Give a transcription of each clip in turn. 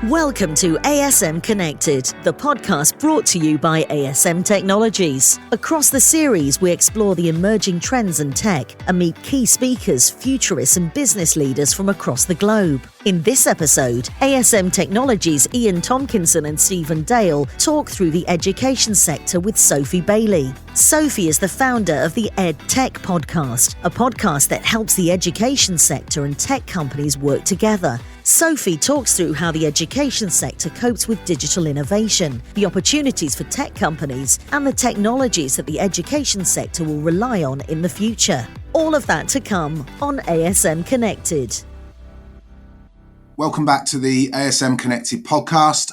Welcome to ASM Connected, the podcast brought to you by ASM Technologies. Across the series, we explore the emerging trends in tech and meet key speakers, futurists and business leaders from across the globe. In this episode, ASM Technologies' Iain Tomkinson and Stephen Dale talk through the education sector with Sophie Bailey. Sophie is the founder of the EdTech podcast, a podcast that helps the education sector and tech companies work together. Sophie talks through how the education sector copes with digital innovation, the opportunities for tech companies, and the technologies that the education sector will rely on in the future. All of that to come on ASM Connected. Welcome back to the ASM Connected podcast.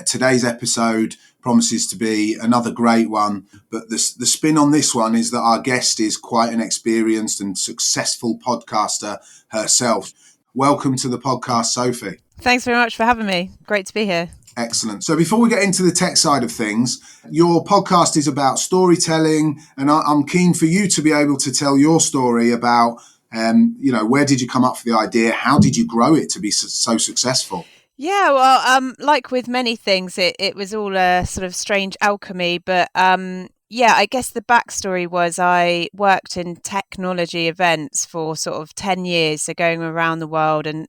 Today's episode promises to be another great one, but the spin on this one is that our guest is quite an experienced and successful podcaster herself. Welcome to the podcast, Sophie. Thanks very much for having me. Great to be here. Excellent. So before we get into the tech side of things, your podcast is about storytelling, and I'm keen for you to be able to tell your story about, where did you come up for the idea? How did you grow it to be so successful? Yeah, well, like with many things, it was all a sort of strange alchemy, but I guess the backstory was I worked in technology events for sort of 10 years, so going around the world and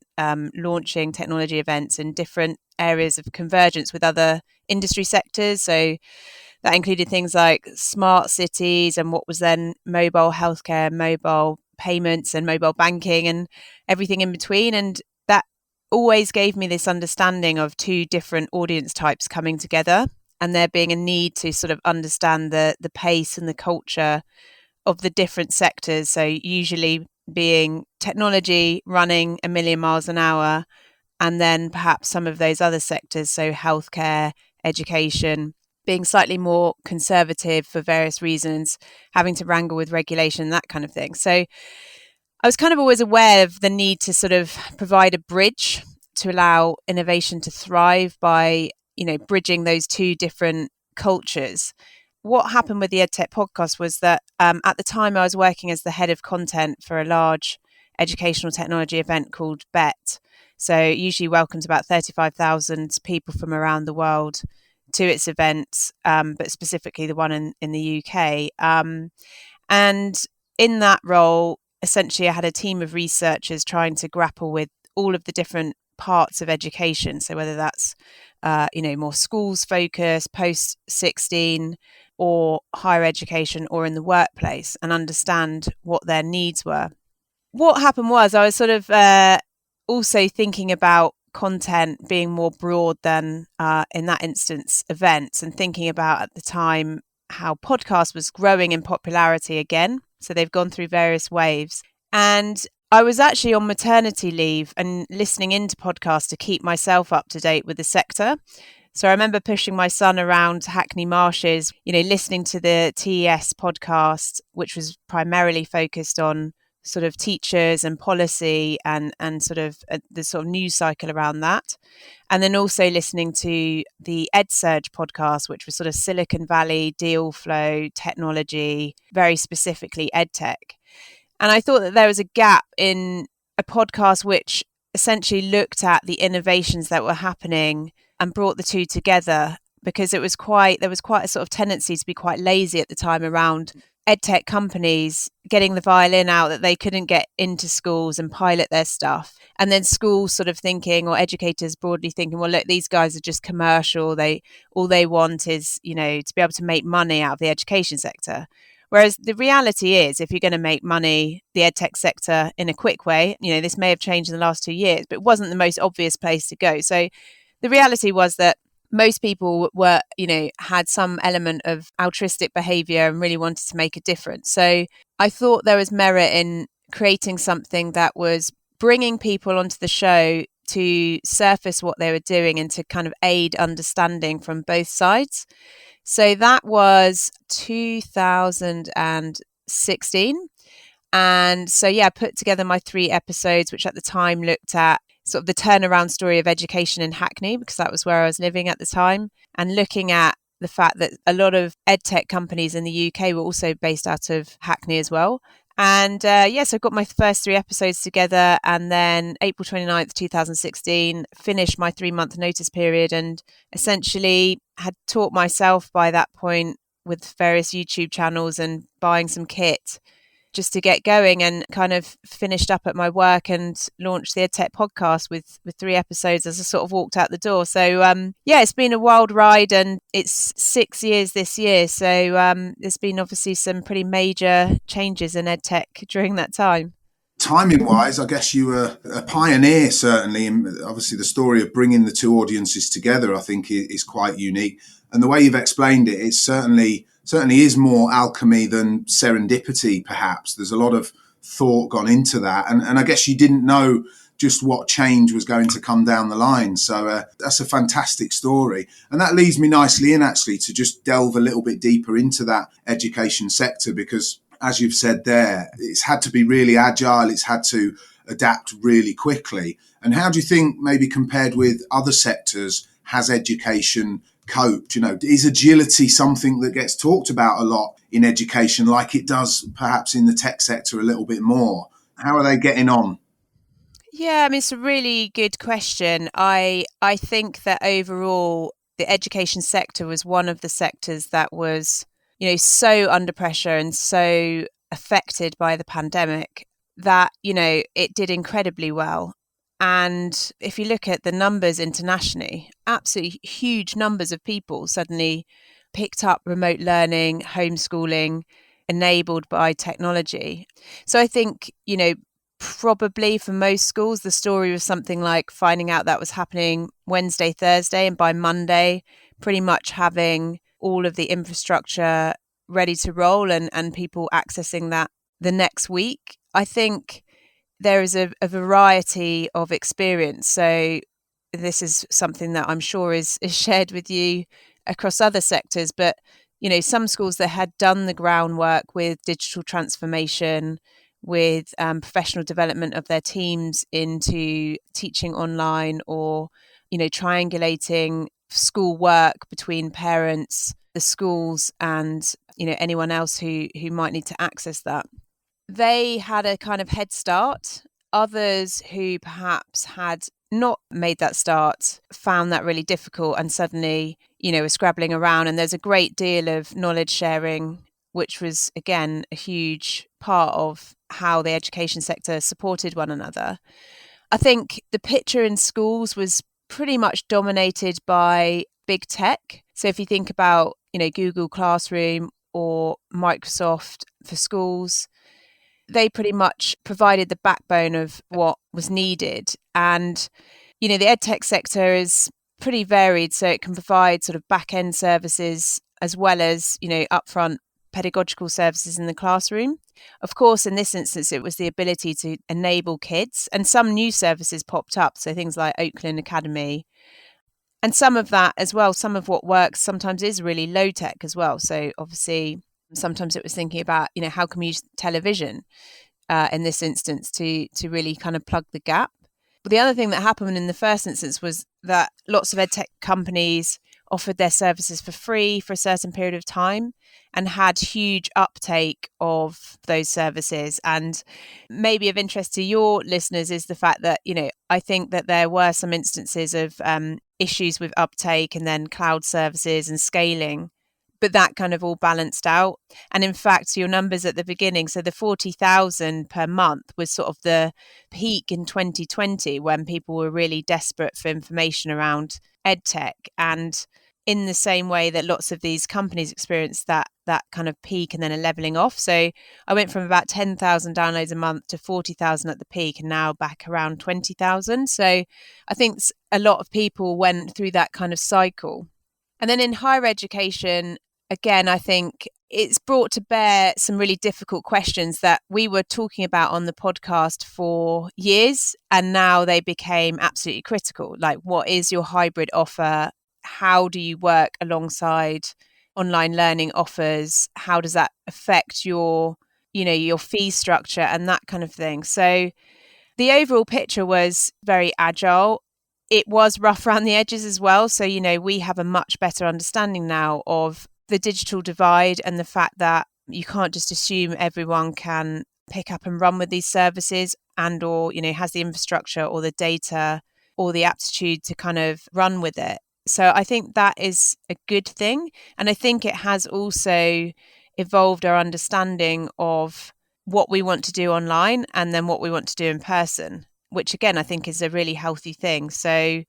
launching technology events in different areas of convergence with other industry sectors. So that included things like smart cities and what was then mobile healthcare, mobile payments and mobile banking and everything in between. And that always gave me this understanding of two different audience types coming together, and there being a need to sort of understand the pace and the culture of the different sectors. So usually being technology running a million miles an hour, and then perhaps some of those other sectors, so healthcare, education, being slightly more conservative for various reasons, having to wrangle with regulation, that kind of thing. So I was kind of always aware of the need to sort of provide a bridge to allow innovation to thrive by bridging those two different cultures. What happened with the EdTech podcast was that at the time I was working as the head of content for a large educational technology event called BET. So it usually welcomes about 35,000 people from around the world to its events, but specifically the one in the UK. And in that role, essentially I had a team of researchers trying to grapple with all of the different parts of education. So whether that's more schools focused, post 16, or higher education, or in the workplace, and understand what their needs were. What happened was I was sort of also thinking about content being more broad than, in that instance, events, and thinking about at the time how podcast was growing in popularity again. So they've gone through various waves. And I was actually on maternity leave and listening into podcasts to keep myself up to date with the sector. So I remember pushing my son around Hackney Marshes, listening to the TES podcast, which was primarily focused on sort of teachers and policy and sort of the sort of news cycle around that. And then also listening to the EdSurge podcast, which was sort of Silicon Valley, deal flow, technology, very specifically EdTech. And I thought that there was a gap in a podcast which essentially looked at the innovations that were happening and brought the two together, because there was quite a sort of tendency to be quite lazy at the time around EdTech companies getting the violin out that they couldn't get into schools and pilot their stuff. And then schools sort of thinking, or educators broadly thinking, well, look, these guys are just commercial. All they want is, to be able to make money out of the education sector. Whereas the reality is, if you're going to make money, the EdTech sector in a quick way, this may have changed in the last 2 years, but it wasn't the most obvious place to go. So the reality was that most people were, had some element of altruistic behavior and really wanted to make a difference. So I thought there was merit in creating something that was bringing people onto the show to surface what they were doing and to kind of aid understanding from both sides. So that was 2016. And so, I put together my 3 episodes, which at the time looked at sort of the turnaround story of education in Hackney, because that was where I was living at the time, and looking at the fact that a lot of EdTech companies in the UK were also based out of Hackney as well. And so I got my first 3 episodes together, and then April 29th, 2016, finished my 3-month notice period, and essentially had taught myself by that point with various YouTube channels and buying some kit just to get going, and kind of finished up at my work and launched the EdTech podcast with 3 episodes as I sort of walked out the door. So it's been a wild ride, and it's 6 years this year. So there's been obviously some pretty major changes in EdTech during that time. Timing wise, I guess you were a pioneer, certainly. And obviously the story of bringing the two audiences together, I think, is quite unique. And the way you've explained it, it certainly is more alchemy than serendipity, perhaps. There's a lot of thought gone into that. And I guess you didn't know just what change was going to come down the line. So that's a fantastic story. And that leads me nicely in, actually, to just delve a little bit deeper into that education sector, because as you've said there, it's had to be really agile. It's had to adapt really quickly. And how do you think, maybe compared with other sectors, has education coped? Is agility something that gets talked about a lot in education, like it does perhaps in the tech sector a little bit more? How are they getting on? Yeah, I mean, it's a really good question. I think that overall, the education sector was one of the sectors that was, so under pressure and so affected by the pandemic that, it did incredibly well. And if you look at the numbers internationally, absolutely huge numbers of people suddenly picked up remote learning, homeschooling, enabled by technology. So I think, probably for most schools, the story was something like finding out that was happening Wednesday, Thursday, and by Monday, pretty much having all of the infrastructure ready to roll and people accessing that the next week. I think there is a variety of experience. So this is something that I'm sure is shared with you across other sectors. But, some schools that had done the groundwork with digital transformation, with professional development of their teams into teaching online, or, triangulating school work between parents, the schools, and, anyone else who might need to access that. They had a kind of head start. Others who perhaps had not made that start found that really difficult and suddenly, were scrabbling around. And there's a great deal of knowledge sharing, which was, again, a huge part of how the education sector supported one another. I think the picture in schools was pretty much dominated by big tech. So if you think about, Google Classroom or Microsoft for schools, they pretty much provided the backbone of what was needed. And, the EdTech sector is pretty varied. So it can provide sort of back-end services as well as, upfront pedagogical services in the classroom. Of course, in this instance, it was the ability to enable kids, and some new services popped up. So things like Oakland Academy. And some of that as well, some of what works sometimes is really low tech as well. So obviously, sometimes it was thinking about, how can we use television in this instance to really kind of plug the gap. But the other thing that happened in the first instance was that lots of EdTech companies offered their services for free for a certain period of time and had huge uptake of those services. And maybe of interest to your listeners is the fact that, I think that there were some instances of issues with uptake and then cloud services and scaling, but that kind of all balanced out. And in fact, your numbers at the beginning, so the 40,000 per month was sort of the peak in 2020 when people were really desperate for information around EdTech. And in the same way that lots of these companies experienced that kind of peak and then a leveling off. So I went from about 10,000 downloads a month to 40,000 at the peak, and now back around 20,000. So I think a lot of people went through that kind of cycle. And then in higher education, again, I think it's brought to bear some really difficult questions that we were talking about on the podcast for years, and now they became absolutely critical. Like, what is your hybrid offer? How do you work alongside online learning offers? How does that affect your fee structure and that kind of thing? So the overall picture was very agile. It was rough around the edges as well. So, we have a much better understanding now of the digital divide and the fact that you can't just assume everyone can pick up and run with these services and or, has the infrastructure or the data or the aptitude to kind of run with it. So I think that is a good thing. And I think it has also evolved our understanding of what we want to do online and then what we want to do in person, which again, I think is a really healthy thing. So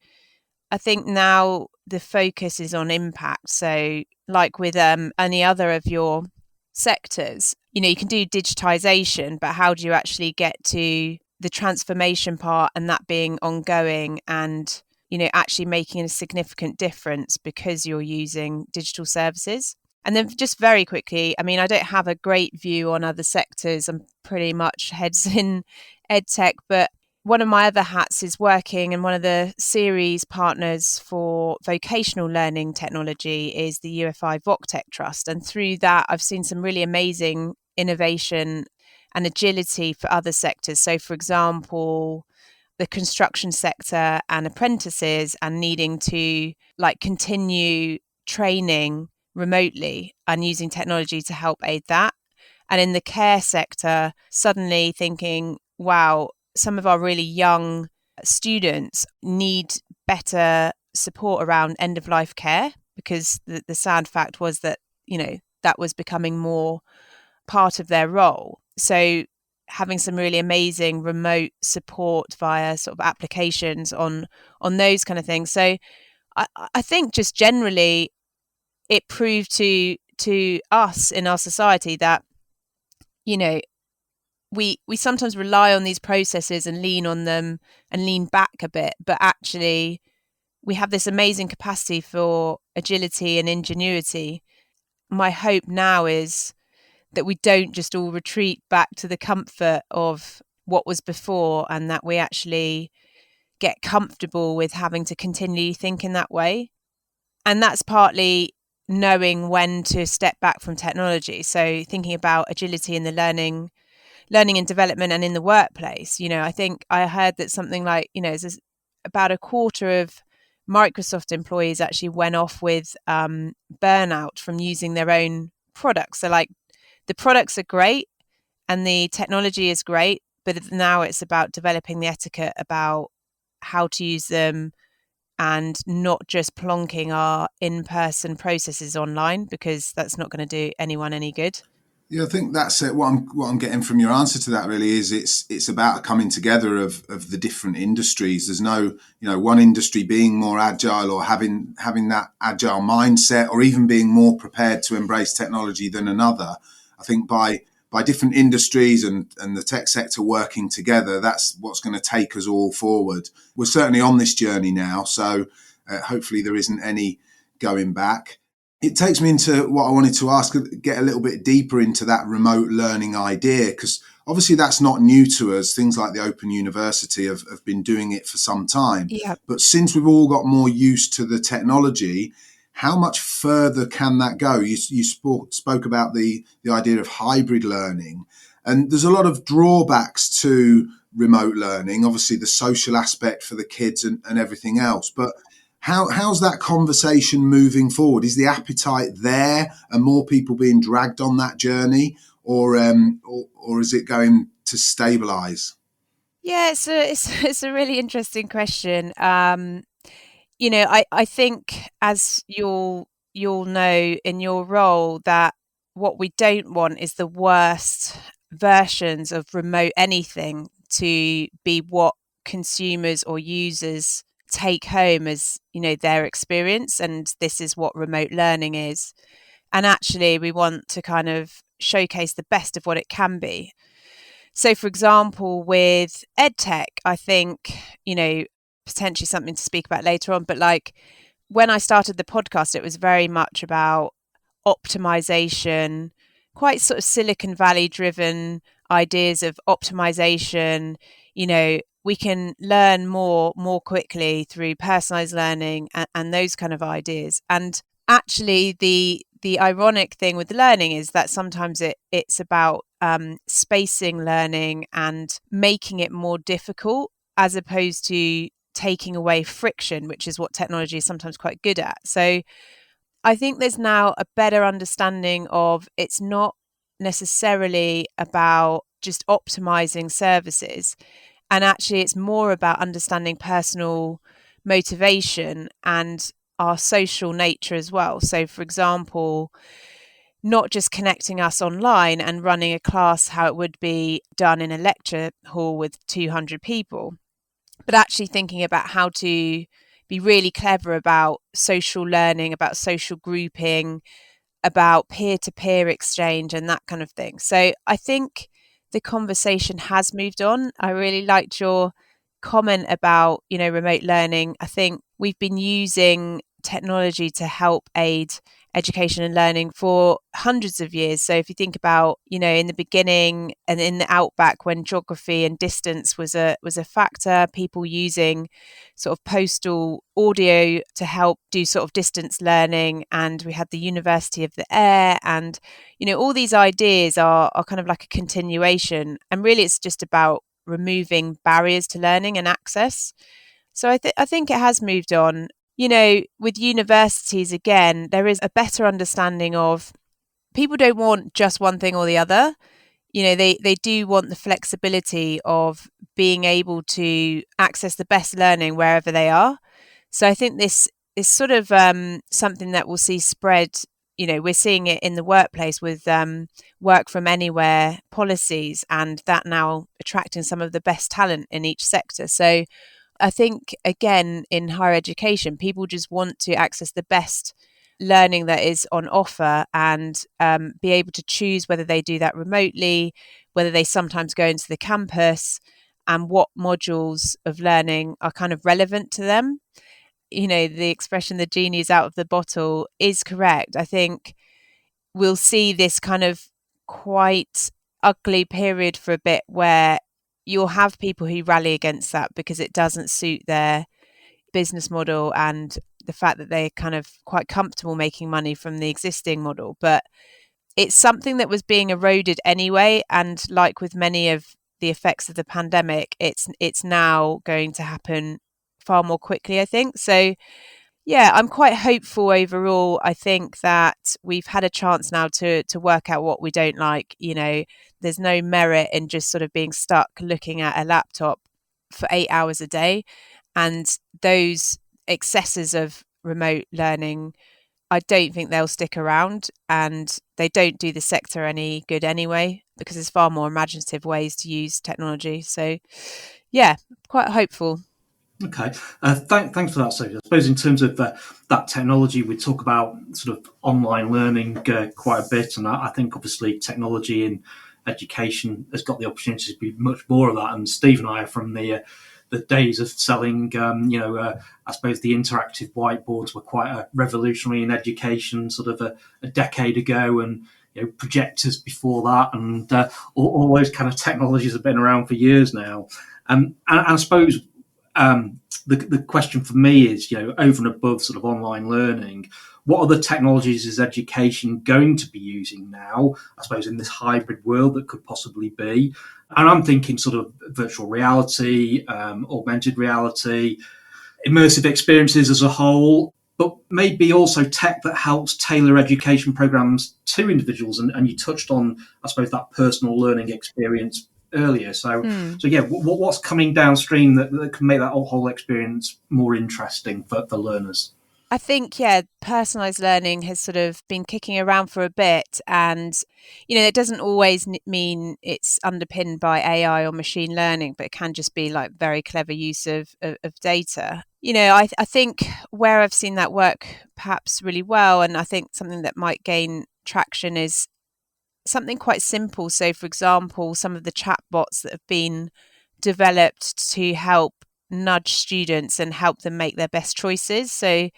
I think now the focus is on impact. So like with any other of your sectors, you can do digitization, but how do you actually get to the transformation part and that being ongoing and, actually making a significant difference because you're using digital services? And then just very quickly, I don't have a great view on other sectors. I'm pretty much heads in EdTech, but one of my other hats is working, and one of the series partners for vocational learning technology is the UFI VocTech Trust. And through that, I've seen some really amazing innovation and agility for other sectors. So, for example, the construction sector and apprentices and needing to continue training remotely and using technology to help aid that. And in the care sector, suddenly thinking, wow, some of our really young students need better support around end of life care, because the sad fact was that, that was becoming more part of their role. So having some really amazing remote support via sort of applications on those kind of things. So I think just generally it proved to us in our society that, we sometimes rely on these processes and lean on them and lean back a bit, but actually we have this amazing capacity for agility and ingenuity. My hope now is that we don't just all retreat back to the comfort of what was before, and that we actually get comfortable with having to continually think in that way. And that's partly knowing when to step back from technology. So thinking about agility in the learning and development and in the workplace. I think I heard that something like, about a quarter of Microsoft employees actually went off with burnout from using their own products. So the products are great and the technology is great, but now it's about developing the etiquette about how to use them and not just plonking our in-person processes online, because that's not going to do anyone any good. Yeah, I think that's it. What I'm getting from your answer to that really is it's about a coming together of the different industries. There's no, one industry being more agile or having that agile mindset, or even being more prepared to embrace technology than another. I think by different industries and the tech sector working together, that's what's going to take us all forward. We're certainly on this journey now, so hopefully there isn't any going back. It takes me into what I wanted to ask, get a little bit deeper into that remote learning idea, because obviously that's not new to us. Things like the Open University have been doing it for some time. Yeah. But since we've all got more used to the technology, how much further can that go? You spoke about the idea of hybrid learning, and there's a lot of drawbacks to remote learning, obviously the social aspect for the kids and everything else. But how's that conversation moving forward? Is the appetite there? Are more people being dragged on that journey, or is it going to stabilise? Yeah, it's a really interesting question. I think, as you'll know in your role, that what we don't want is the worst versions of remote anything to be what consumers or users take home as, their experience, and this is what remote learning is. And actually we want to kind of showcase the best of what it can be. So for example, with EdTech, I think, potentially something to speak about later on, but when I started the podcast, it was very much about optimization, quite sort of Silicon Valley driven ideas of optimization. We can learn more quickly through personalized learning and those kind of ideas. And actually the ironic thing with learning is that sometimes it's about spacing learning and making it more difficult, as opposed to taking away friction, which is what technology is sometimes quite good at. So I think there's now a better understanding of, it's not necessarily about just optimizing services. And actually, it's more about understanding personal motivation and our social nature as well. So, for example, not just connecting us online and running a class how it would be done in a lecture hall with 200 people, but actually thinking about how to be really clever about social learning, about social grouping, about peer-to-peer exchange and that kind of thing. So I think the conversation has moved on. I really liked your comment about, remote learning. I think we've been using technology to help aid education and learning for hundreds of years. So if you think about, in the beginning and in the outback, when geography and distance was a factor, people using sort of postal audio to help do sort of distance learning, and we had the University of the Air, and all these ideas are kind of like a continuation, and really it's just about removing barriers to learning and access. So I think it has moved on. With universities, again, there is a better understanding of people don't want just one thing or the other. They do want the flexibility of being able to access the best learning wherever they are. So I think this is sort of something that we'll see spread. We're seeing it in the workplace with work from anywhere policies, and that now attracting some of the best talent in each sector. So I think, again, in higher education, people just want to access the best learning that is on offer and be able to choose whether they do that remotely, whether they sometimes go into the campus, and what modules of learning are kind of relevant to them. The expression, the genie is out of the bottle, is correct. I think we'll see this kind of quite ugly period for a bit where you'll have people who rally against that because it doesn't suit their business model and the fact that they're kind of quite comfortable making money from the existing model. But it's something that was being eroded anyway. And like with many of the effects of the pandemic, it's now going to happen far more quickly, I think. So yeah, I'm quite hopeful overall. I think that we've had a chance now to work out what we don't like. There's no merit in just sort of being stuck looking at a laptop for 8 hours a day. And those excesses of remote learning, I don't think they'll stick around, and they don't do the sector any good anyway, because there's far more imaginative ways to use technology. So yeah, quite hopeful. Okay, thanks for that, Sophie. I suppose in terms of that technology, we talk about sort of online learning quite a bit, and I think obviously technology in education has got the opportunity to be much more of that. And Steve and I are from the days of selling, I suppose the interactive whiteboards were quite revolutionary in education sort of a decade ago, and projectors before that, and all those kind of technologies have been around for years now. And I suppose the question for me is, over and above sort of online learning, what other technologies is education going to be using now, I suppose, in this hybrid world that could possibly be? And I'm thinking sort of virtual reality, augmented reality, immersive experiences as a whole, but maybe also tech that helps tailor education programs to individuals. And you touched on, I suppose, that personal learning experience earlier. So yeah, what's coming downstream that can make that whole experience more interesting for learners? I think, personalised learning has sort of been kicking around for a bit, and, it doesn't always mean it's underpinned by AI or machine learning, but it can just be like very clever use of data. I think where I've seen that work perhaps really well, and I think something that might gain traction, is something quite simple. So, for example, some of the chatbots that have been developed to help nudge students and help them make their best choices. So,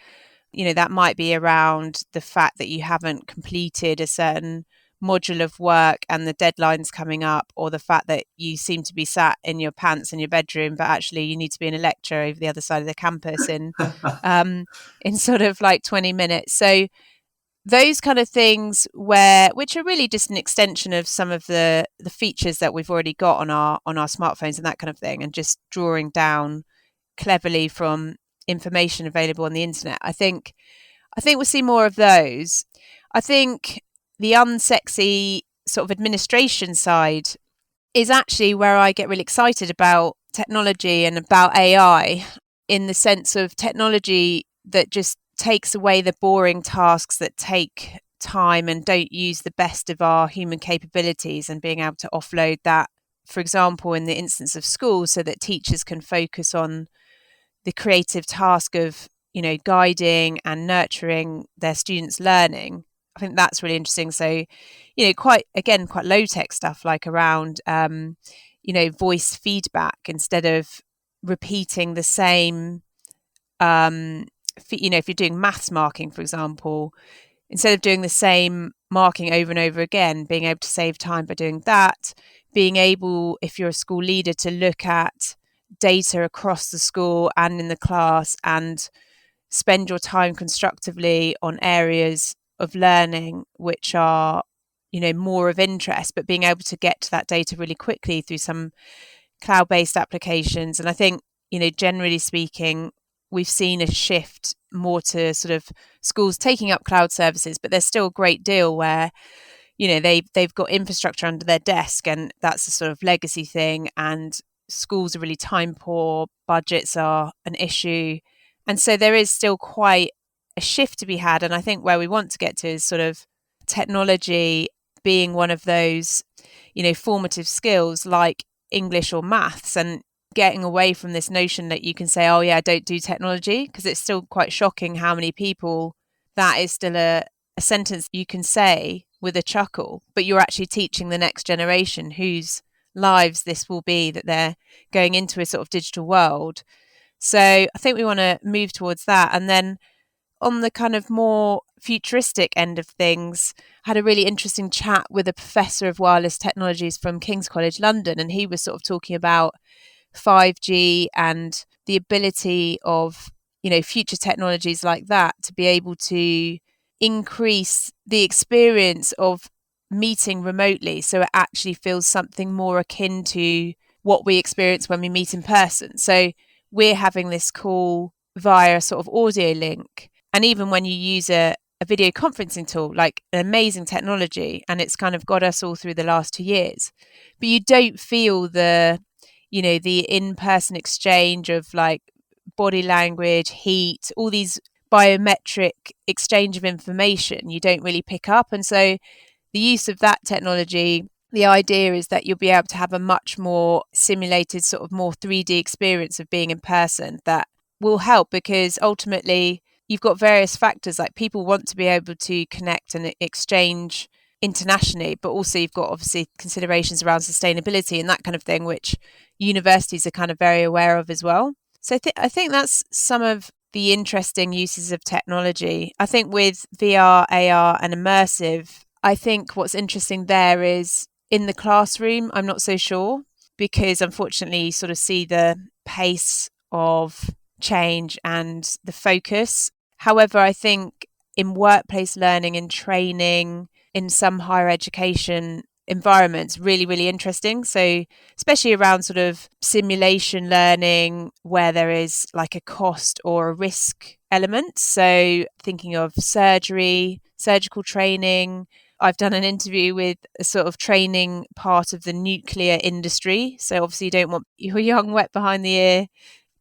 that might be around the fact that you haven't completed a certain module of work and the deadline's coming up, or the fact that you seem to be sat in your pants in your bedroom, but actually you need to be in a lecture over the other side of the campus in sort of like 20 minutes. So those kind of things which are really just an extension of some of the features that we've already got on our smartphones and that kind of thing, and just drawing down cleverly from information available on the internet. I think we'll see more of those. I think the unsexy sort of administration side is actually where I get really excited about technology and about AI, in the sense of technology that just takes away the boring tasks that take time and don't use the best of our human capabilities, and being able to offload that, for example, in the instance of schools, so that teachers can focus on the creative task of, guiding and nurturing their students' learning. I think that's really interesting. So, quite low tech stuff, like around, voice feedback, instead of repeating the same, if you're doing maths marking, for example, instead of doing the same marking over and over again, being able to save time by doing that, being able, if you're a school leader, to look at data across the school and in the class and spend your time constructively on areas of learning which are, more of interest, but being able to get to that data really quickly through some cloud-based applications. And I think, generally speaking, we've seen a shift more to sort of schools taking up cloud services, but there's still a great deal where, they've got infrastructure under their desk, and that's a sort of legacy thing, and schools are really time poor, budgets are an issue. And so there is still quite a shift to be had. And I think where we want to get to is sort of technology being one of those, formative skills like English or maths, and getting away from this notion that you can say, oh yeah, I don't do technology, because it's still quite shocking how many people that is still a sentence you can say with a chuckle, but you're actually teaching the next generation whose lives this will be, that they're going into a sort of digital world. So I think we want to move towards that. And then on the kind of more futuristic end of things, I had a really interesting chat with a professor of wireless technologies from King's College London, and he was sort of talking about 5G and the ability of, future technologies like that to be able to increase the experience of meeting remotely, so it actually feels something more akin to what we experience when we meet in person. So we're having this call via a sort of audio link, and even when you use a video conferencing tool, like an amazing technology, and it's kind of got us all through the last 2 years, but you don't feel the in-person exchange of like body language, heat, all these biometric exchange of information you don't really pick up. And so the use of that technology, the idea is that you'll be able to have a much more simulated, sort of more 3D experience of being in person that will help, because ultimately you've got various factors, like people want to be able to connect and exchange internationally, but also you've got obviously considerations around sustainability and that kind of thing, which universities are kind of very aware of as well. So I think that's some of the interesting uses of technology. I think with VR, AR and immersive, I think what's interesting there is in the classroom, I'm not so sure, because unfortunately you sort of see the pace of change and the focus. However, I think in workplace learning and training, in some higher education environments, really, really interesting. So especially around sort of simulation learning, where there is like a cost or a risk element. So thinking of surgical training. I've done an interview with a sort of training part of the nuclear industry. So obviously you don't want your young, wet behind the ear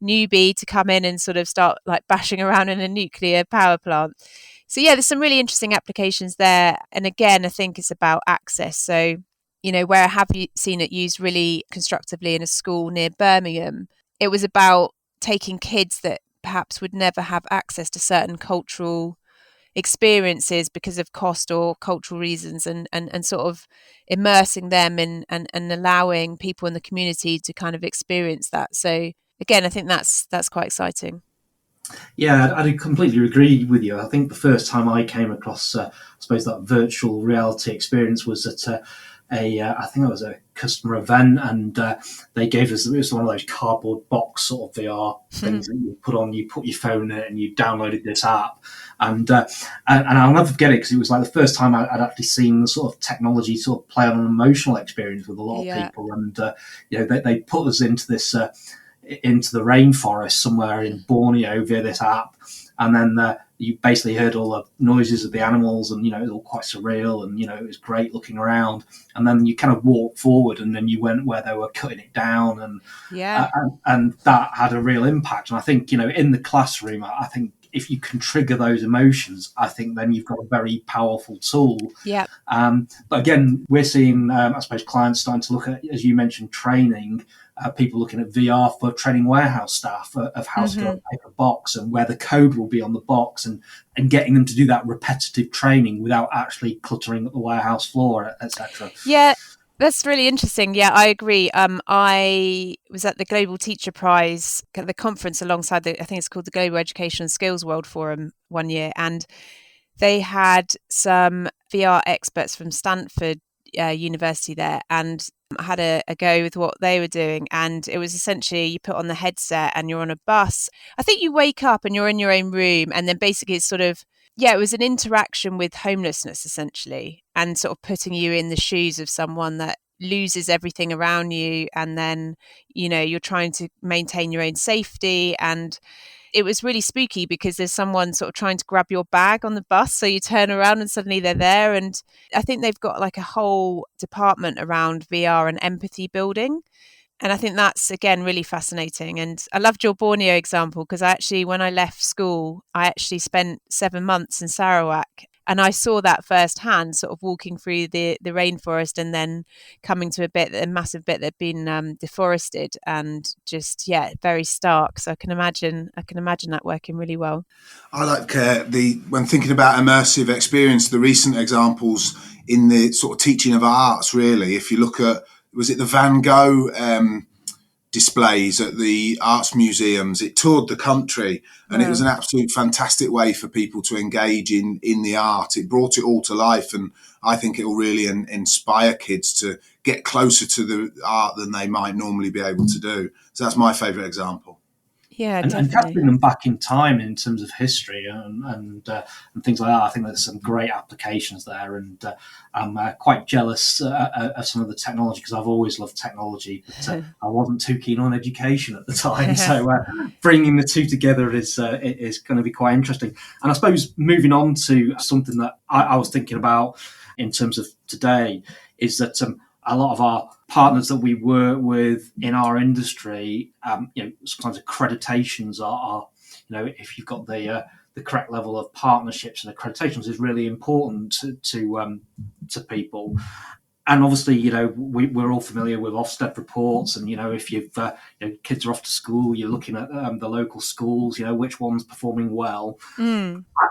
newbie to come in and sort of start like bashing around in a nuclear power plant. So yeah, there's some really interesting applications there. And again, I think it's about access. So, where I have seen it used really constructively in a school near Birmingham, it was about taking kids that perhaps would never have access to certain cultural experiences because of cost or cultural reasons, and sort of immersing them in and allowing people in the community to kind of experience that. So again, I think that's quite exciting. Yeah, I completely agree with you. I think the first time I came across, I suppose, that virtual reality experience was at I think it was a customer event, and they gave us, it was one of those cardboard box sort of VR things that you put on, you put your phone in it, and you downloaded this app. And I'll never forget it, because it was like the first time I'd actually seen the sort of technology sort of play on an emotional experience with a lot of people. And, they put us into this, into the rainforest somewhere in Borneo via this app. And then, you basically heard all the noises of the animals, and it was all quite surreal, and it was great looking around. And then you kind of walked forward, and then you went where they were cutting it down, and and that had a real impact. And I think in the classroom, I think if you can trigger those emotions, I think then you've got a very powerful tool. Yeah. But again, we're seeing, I suppose, clients starting to look at, as you mentioned, training. People looking at VR for training warehouse staff of how to go pick a box and where the code will be on the box, and getting them to do that repetitive training without actually cluttering up the warehouse floor, etc. Yeah, that's really interesting. Yeah, I agree. I was at the Global Teacher Prize, the conference alongside I think it's called the Global Education and Skills World Forum one year, and they had some VR experts from Stanford University there, and I had a go with what they were doing. And it was essentially, you put on the headset and you're on a bus. I think you wake up and you're in your own room, and then basically it's sort of, it was an interaction with homelessness essentially, and sort of putting you in the shoes of someone that loses everything around you, and then you're trying to maintain your own safety. And it was really spooky because there's someone sort of trying to grab your bag on the bus, so you turn around and suddenly they're there. And I think they've got like a whole department around VR and empathy building. And I think that's, again, really fascinating. And I loved your Borneo example, because when I left school, I actually spent 7 months in Sarawak. And I saw that firsthand, sort of walking through the rainforest, and then coming to a massive bit that had been deforested, and just, very stark. So I can imagine that working really well. I like when thinking about immersive experience, the recent examples in the sort of teaching of arts, really. If you look at, was it the Van Gogh displays at the arts museums? It toured the country, and it was an absolute fantastic way for people to engage in the art. It brought it all to life, and I think it will really inspire kids to get closer to the art than they might normally be able to do. So that's my favourite example. Yeah, and casting them back in time in terms of history and things like that. I think there's some great applications there, and I'm quite jealous of some of the technology, because I've always loved technology, but I wasn't too keen on education at the time. So bringing the two together is going to be quite interesting. And I suppose moving on to something that I was thinking about in terms of today is that a lot of our partners that we work with in our industry, sometimes accreditations are if you've got the correct level of partnerships and accreditations is really important to people. And obviously, we're all familiar with Ofsted reports, and if you've kids are off to school, you're looking at the local schools, which one's performing well.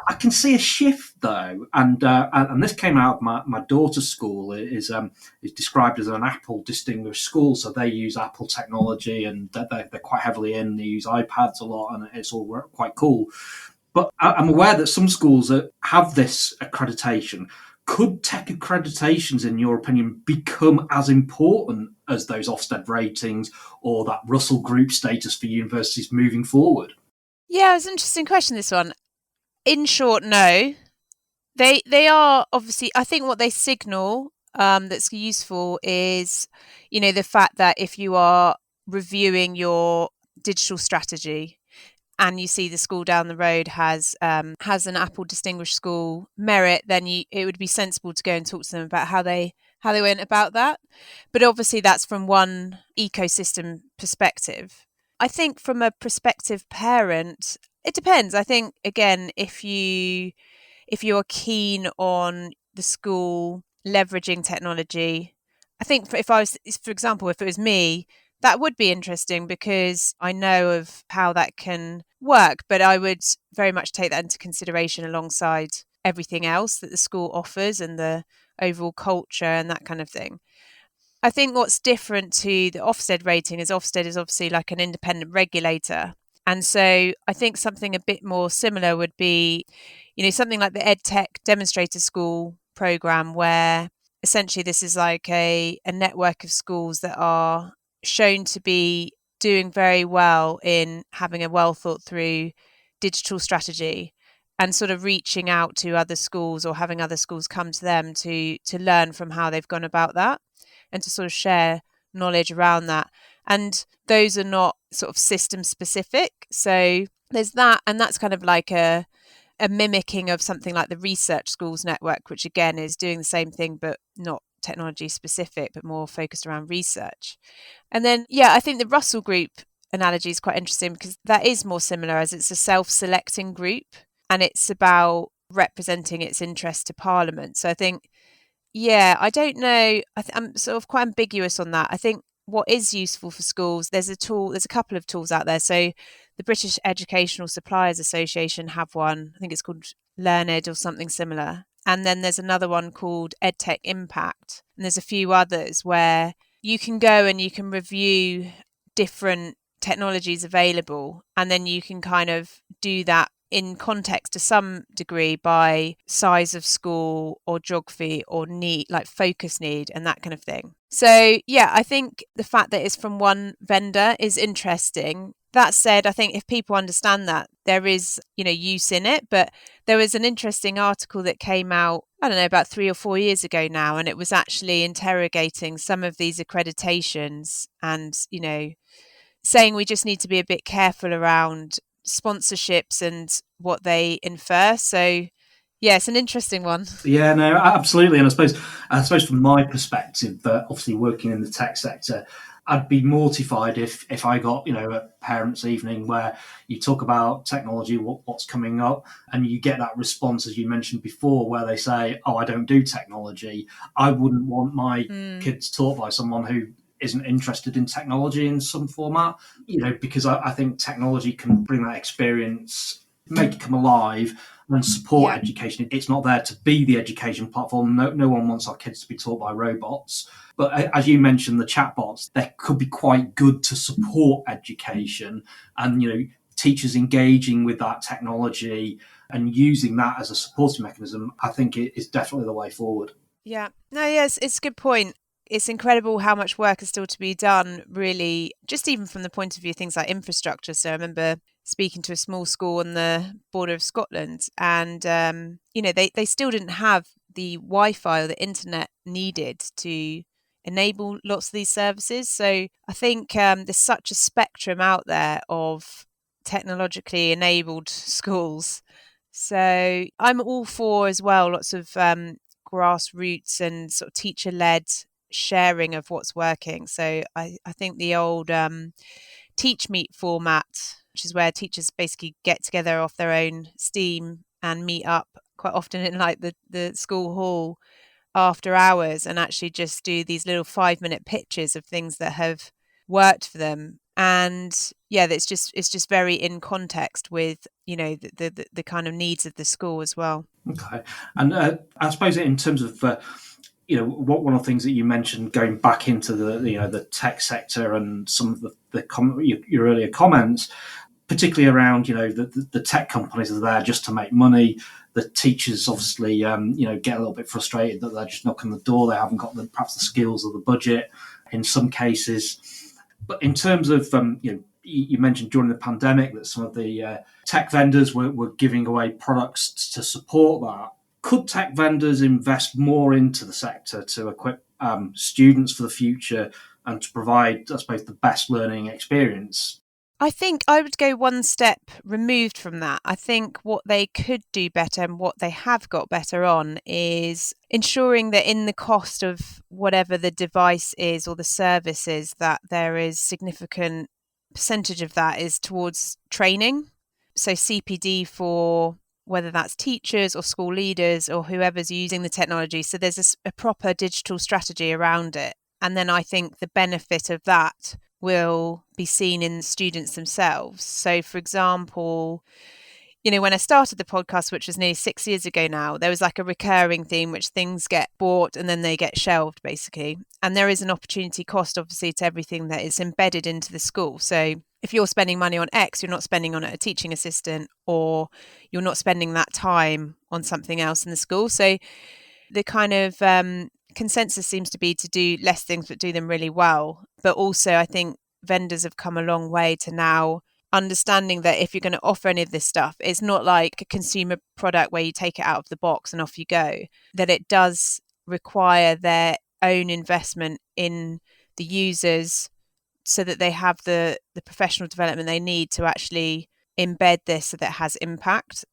I can see a shift though, and this came out. My daughter's school is described as an Apple distinguished school, so they use Apple technology, and they're quite heavily in. They use iPads a lot, and it's all quite cool. But I'm aware that some schools have this accreditation. Could tech accreditations, in your opinion, become as important as those Ofsted ratings or that Russell Group status for universities moving forward? Yeah, it's an interesting question, this one. In short, no. They are obviously, I think what they signal that's useful is, the fact that if you are reviewing your digital strategy, and you see the school down the road has an Apple Distinguished School merit, then it would be sensible to go and talk to them about how they went about that. But obviously that's from one ecosystem perspective. I think from a prospective parent, it depends. I think, again, if you are keen on the school leveraging technology, I think for example, if it was me, that would be interesting, because I know of how that can work, but I would very much take that into consideration alongside everything else that the school offers and the overall culture and that kind of thing. I think what's different to the Ofsted rating is Ofsted is obviously like an independent regulator. And so I think something a bit more similar would be, something like the EdTech Demonstrator School program, where essentially this is like a network of schools that are shown to be doing very well in having a well thought through digital strategy, and sort of reaching out to other schools or having other schools come to them to learn from how they've gone about that, and to sort of share knowledge around that. And those are not sort of system specific. So there's that, and that's kind of like a a mimicking of something like the Research Schools Network, which again is doing the same thing, but not technology specific, but more focused around research. And then, I think the Russell Group analogy is quite interesting because that is more similar, as it's a self-selecting group and it's about representing its interest to Parliament. So I think, I don't know. I'm sort of quite ambiguous on that. I think what is useful for schools, there's a couple of tools out there. So the British Educational Suppliers Association have one. I think it's called LearnEd or something similar. And then there's another one called EdTech Impact. And there's a few others where you can go and you can review different technologies available. And then you can kind of do that in context to some degree by size of school or geography or need, like focus need and that kind of thing. So I think the fact that it's from one vendor is interesting. That said, I think if people understand that, there is, use in it. But there was an interesting article that came out, I don't know, about 3 or 4 years ago now, and it was actually interrogating some of these accreditations and, saying we just need to be a bit careful around sponsorships and what they infer. So it's an interesting one. Yeah, no, absolutely. And I suppose from my perspective, obviously working in the tech sector, I'd be mortified if I got, a parents' evening where you talk about technology, what's coming up, and you get that response, as you mentioned before, where they say, oh, I don't do technology. I wouldn't want my kids taught by someone who isn't interested in technology in some format, because I think technology can bring that experience, make it come alive and support education. It's not there to be the education platform. No one wants our kids to be taught by robots. But as you mentioned, the chatbots, they could be quite good to support education and, teachers engaging with that technology and using that as a supporting mechanism, I think it is definitely the way forward. Yeah. No, yes, it's a good point. It's incredible how much work is still to be done, really, just even from the point of view of things like infrastructure. So I remember speaking to a small school on the border of Scotland and, they still didn't have the Wi-Fi or the internet needed to enable lots of these services. So I think there's such a spectrum out there of technologically enabled schools. So I'm all for as well, lots of grassroots and sort of teacher-led sharing of what's working. So I think the old Teach Meet format, which is where teachers basically get together off their own steam and meet up quite often in like the school hall after hours and actually just do these little 5-minute pitches of things that have worked for them. And it's just very in context with the kind of needs of the school as well. Okay, and I suppose in terms of one of the things that you mentioned, going back into the tech sector and some of your earlier comments, particularly around the tech companies are there just to make money. The teachers obviously get a little bit frustrated that they're just knocking the door. They haven't got perhaps the skills or the budget in some cases. But in terms of you mentioned during the pandemic that some of the tech vendors were giving away products to support that. Could tech vendors invest more into the sector to equip students for the future and to provide, I suppose, the best learning experience? I think I would go one step removed from that. I think what they could do better and what they have got better on is ensuring that in the cost of whatever the device is or the service is, that there is significant percentage of that is towards training. So CPD for whether that's teachers or school leaders or whoever's using the technology. So there's a proper digital strategy around it. And then I think the benefit of that will be seen in students themselves. So, for example, when I started the podcast, which was nearly 6 years ago now, there was like a recurring theme, which things get bought and then they get shelved, basically. And there is an opportunity cost, obviously, to everything that is embedded into the school. So if you're spending money on X, you're not spending on a teaching assistant, or you're not spending that time on something else in the school. So the kind of consensus seems to be to do less things but do them really well. But also I think vendors have come a long way to now understanding that if you're going to offer any of this stuff, it's not like a consumer product where you take it out of the box and off you go, that it does require their own investment in the users so that they have the professional development they need to actually embed this so that it has impact.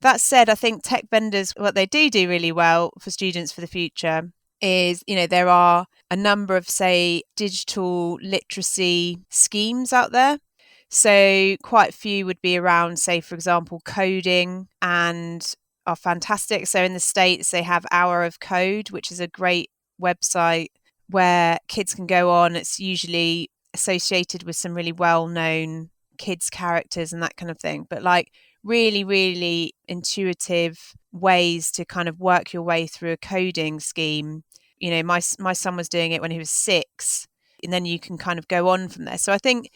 That said, I think tech vendors, what they do really well for students for the future is, there are a number of, say, digital literacy schemes out there. So quite a few would be around, say, for example, coding, and are fantastic. So in the States, they have Hour of Code, which is a great website where kids can go on. It's usually associated with some really well-known kids characters and that kind of thing. But like really, really intuitive ways to kind of work your way through a coding scheme. My son was doing it when he was 6, and then you can kind of go on from there. So I think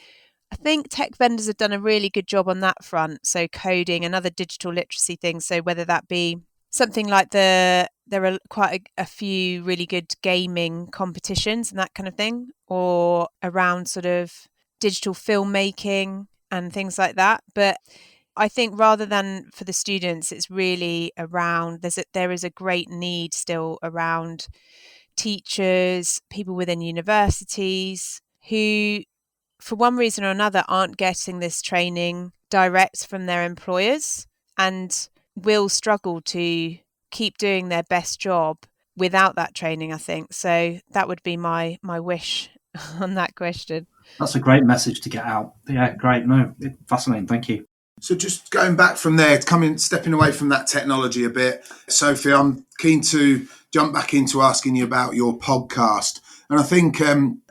tech vendors have done a really good job on that front. So coding and other digital literacy things. So whether that be something like there are quite a few really good gaming competitions and that kind of thing, or around sort of digital filmmaking and things like that. But I think rather than for the students, it's really around, there is a great need still around teachers, people within universities who, for one reason or another, aren't getting this training direct from their employers and will struggle to keep doing their best job without that training, I think. So that would be my wish on that question. That's a great message to get out. Yeah, great. No, fascinating. Thank you. So just going back from there, stepping away from that technology a bit, Sophie, I'm keen to jump back into asking you about your podcast. And I think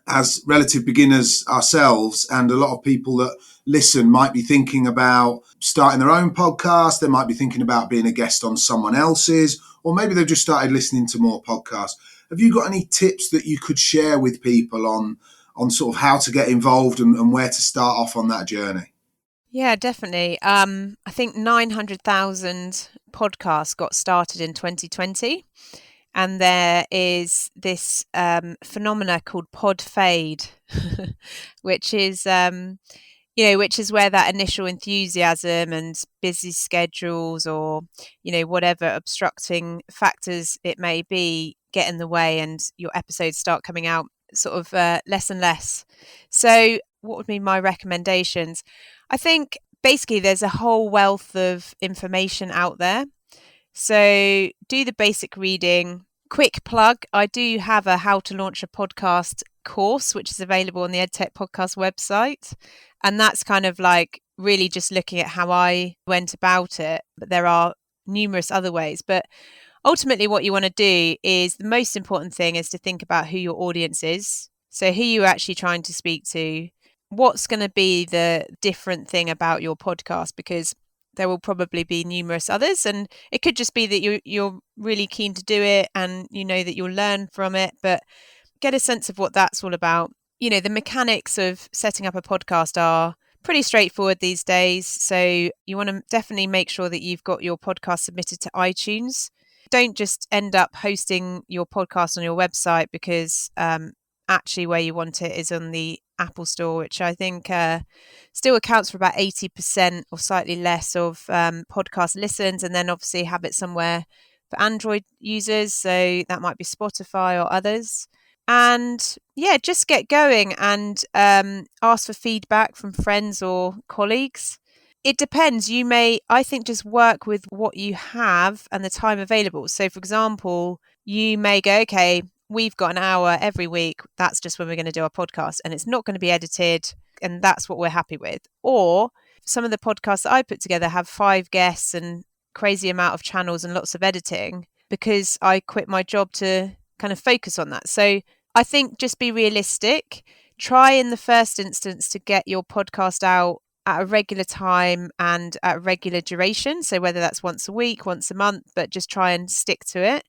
as relative beginners ourselves, and a lot of people that listen might be thinking about starting their own podcast. They might be thinking about being a guest on someone else's, or maybe they've just started listening to more podcasts. Have you got any tips that you could share with people on sort of how to get involved and where to start off on that journey? Yeah, definitely. I think 900,000 podcasts got started in 2020. And there is this phenomena called pod fade, which is, which is where that initial enthusiasm and busy schedules or, whatever obstructing factors it may be get in the way, and your episodes start coming out sort of less and less. So what would be my recommendations? I think basically there's a whole wealth of information out there. So do the basic reading. Quick plug, I do have a How to Launch a Podcast course, which is available on the EdTech podcast website. And that's kind of like really just looking at how I went about it. But there are numerous other ways. But ultimately what you want to do is, the most important thing is to think about who your audience is. So who you're actually trying to speak to. What's going to be the different thing about your podcast? Because there will probably be numerous others, and it could just be that you're really keen to do it and that you'll learn from it, but get a sense of what that's all about. The mechanics of setting up a podcast are pretty straightforward these days. So you want to definitely make sure that you've got your podcast submitted to iTunes. Don't just end up hosting your podcast on your website, because actually where you want it is on the Apple Store, which I think still accounts for about 80% or slightly less of podcast listens, and then obviously have it somewhere for Android users. So that might be Spotify or others. And yeah, just get going and ask for feedback from friends or colleagues. It depends. You may, I think, just work with what you have and the time available. So for example, you may go, okay, we've got an hour every week. That's just when we're going to do our podcast, and it's not going to be edited, and that's what we're happy with. Or some of the podcasts that I put together have 5 guests and crazy amount of channels and lots of editing, because I quit my job to kind of focus on that. So I think just be realistic. Try in the first instance to get your podcast out at a regular time and at a regular duration. So whether that's once a week, once a month, but just try and stick to it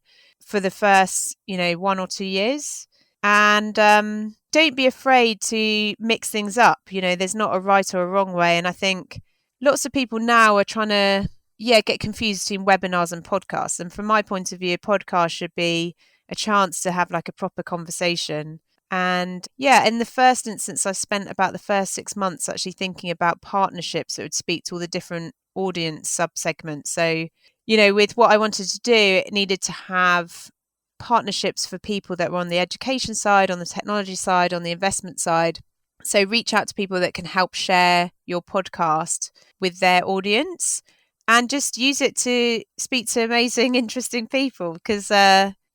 for the first, 1 or 2 years. And don't be afraid to mix things up. There's not a right or a wrong way. And I think lots of people now are trying to, get confused between webinars and podcasts. And from my point of view, a podcast should be a chance to have like a proper conversation. And in the first instance, I spent about the first 6 months actually thinking about partnerships that would speak to all the different audience subsegments. So, with what I wanted to do, it needed to have partnerships for people that were on the education side, on the technology side, on the investment side. So reach out to people that can help share your podcast with their audience, and just use it to speak to amazing, interesting people, because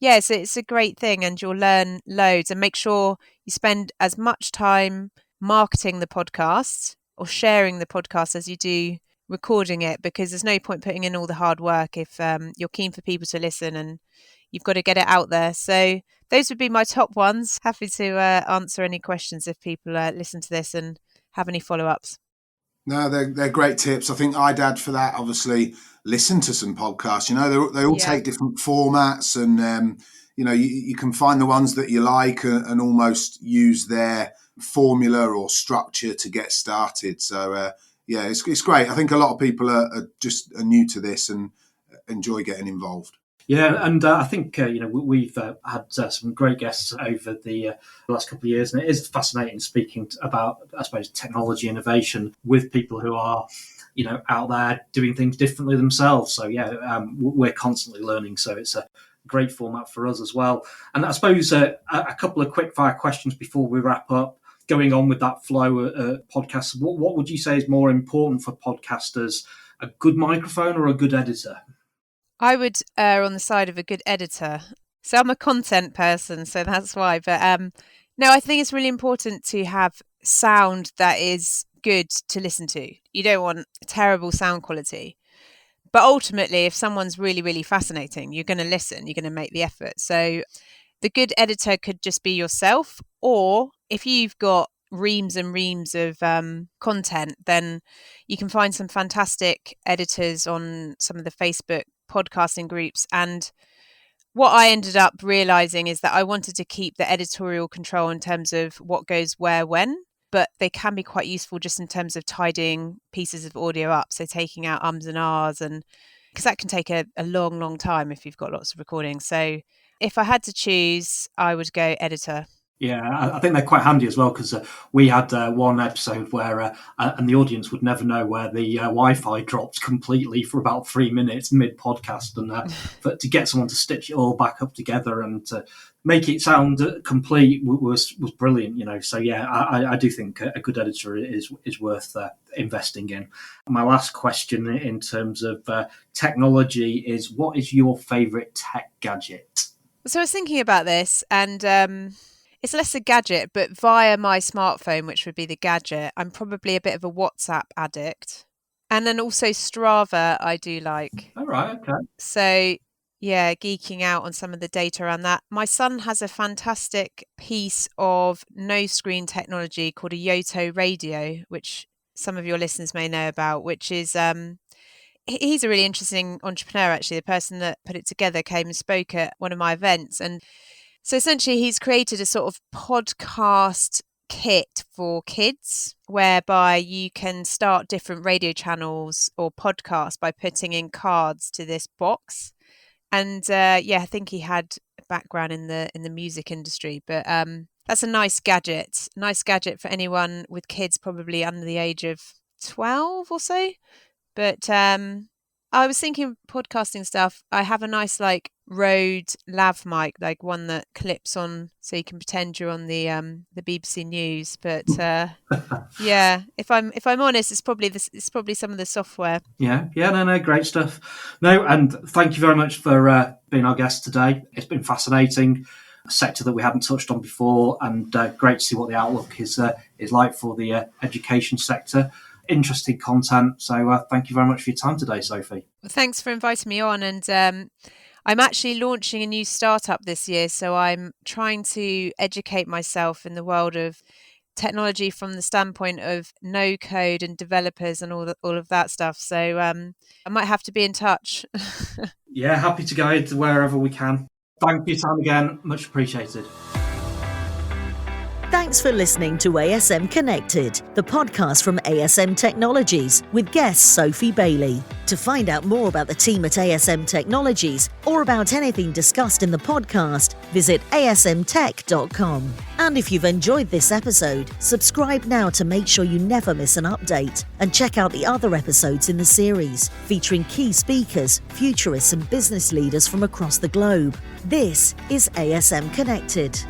it's a great thing, and you'll learn loads. And make sure you spend as much time marketing the podcast or sharing the podcast as you do recording it, because there's no point putting in all the hard work if you're keen for people to listen, and you've got to get it out there. So those would be my top ones. Happy to answer any questions if people listen to this and have any follow-ups. No, they're great tips. I think I'd add for that, obviously, listen to some podcasts. They all take different formats, and you can find the ones that you like and almost use their formula or structure to get started. So it's great. I think a lot of people are new to this and enjoy getting involved. Yeah, and I think we've had some great guests over the last couple of years, and it is fascinating speaking about, I suppose, technology innovation with people who are, out there doing things differently themselves. So we're constantly learning. So it's a great format for us as well. And I suppose a couple of quick fire questions before we wrap up. Going on with that flow podcasts, what would you say is more important for podcasters, a good microphone or a good editor? I would err on the side of a good editor. So I'm a content person, so that's why. But no, I think it's really important to have sound that is good to listen to. You don't want terrible sound quality. But ultimately, if someone's really, really fascinating, you're going to listen, you're going to make the effort. So the good editor could just be yourself, or if you've got reams and reams of content, then you can find some fantastic editors on some of the Facebook podcasting groups. And what I ended up realizing is that I wanted to keep the editorial control in terms of what goes where, when, but they can be quite useful just in terms of tidying pieces of audio up. So taking out ums and ahs, and because that can take a long, long time if you've got lots of recordings. So if I had to choose, I would go editor. Yeah, I think they're quite handy as well, because we had one episode where, and the audience would never know, where the Wi-Fi dropped completely for about 3 minutes mid-podcast, and but to get someone to stitch it all back up together and to make it sound complete was brilliant, So I do think a good editor is worth investing in. My last question in terms of technology is, what is your favourite tech gadget? So I was thinking about this, and it's less a gadget, but via my smartphone, which would be the gadget, I'm probably a bit of a WhatsApp addict. And then also Strava, I do like. All right, okay. So, geeking out on some of the data around that. My son has a fantastic piece of no-screen technology called a Yoto radio, which some of your listeners may know about, which is... he's a really interesting entrepreneur, actually. The person that put it together came and spoke at one of my events, and so essentially he's created a sort of podcast kit for kids, whereby you can start different radio channels or podcasts by putting in cards to this box. And I think he had a background in the music industry, but that's a nice gadget for anyone with kids, probably under the age of 12 or so. But I was thinking podcasting stuff. I have a nice Rode lav mic, one that clips on, so you can pretend you're on the BBC News. But if I'm honest, it's probably some of the software. No, great stuff. No, and thank you very much for being our guest today. It's been fascinating, a sector that we hadn't touched on before, and great to see what the outlook is like for the education sector. Interesting content. So thank you very much for your time today, Sophie. Well, thanks for inviting me on, and I'm actually launching a new startup this year, so I'm trying to educate myself in the world of technology from the standpoint of no code and developers and all of that stuff. So I might have to be in touch. Yeah, happy to guide wherever we can. Thank you for your time again. Much appreciated. Thanks for listening to ASM Connected, the podcast from ASM Technologies with guest Sophie Bailey. To find out more about the team at ASM Technologies or about anything discussed in the podcast, visit asmtech.com. And if you've enjoyed this episode, subscribe now to make sure you never miss an update, and check out the other episodes in the series featuring key speakers, futurists and business leaders from across the globe. This is ASM Connected.